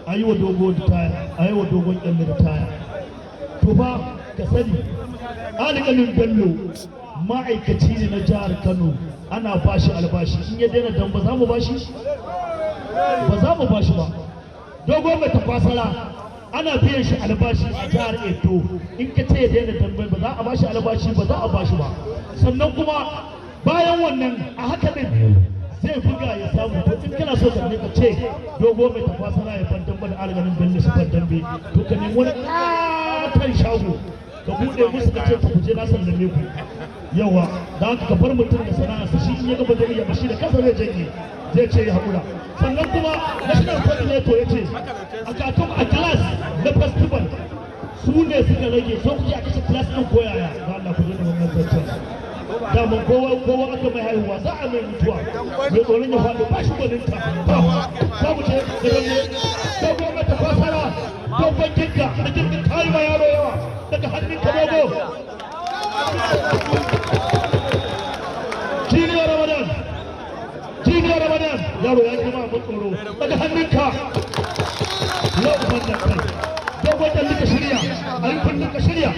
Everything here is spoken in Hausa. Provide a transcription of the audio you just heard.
a yi wa dogon taya, a yi wa dogon kyalle da taya. To ba ka sani alƙalin Bello ma'aikaci ne na jihar Kano, ana bashi albashi. In ya daina dan ba za mu bashi ba dogon mai tafasara ana biyan shi albashi a jihar Edo. In ka ce ya daina dambe ba za a bashi albashi ba za a bashi ba. Sannan kuma bayan wannan a haka din zai buga ya samu. To in kana so ka ne ka ce dogo mai tafasara ya ban dambe da alƙalin Bello su ban dambe, to ka nemi wani ƙaton shago ka buɗe musu ka ce ku je na sallame ku. Yawa da haka ka bar mutum da sana'arsa, shi in ya gaba zai iya bashi da kansa zai janye, zai ce ya haƙura. Sannan kuma national coordinator ya ce a katon a class na festival su ne suka rage, so kuke a kashe class ɗin koyaya ga Allah ku je da wannan zancen. Daman kowa aka mai haihuwa za a mai mutuwa, mai tsoron ya faɗi ba shi gwaninta. Ba mu ce da wanne dogo mai tafasara dogon kinka da jirgin kayi ma yaro yawa daga hannun ka dogo. Jiniya Ramadan yaro ya kama mun tsoro daga hannunka. Yau ban da kai dogon da ka shirya, alifin ka shirya.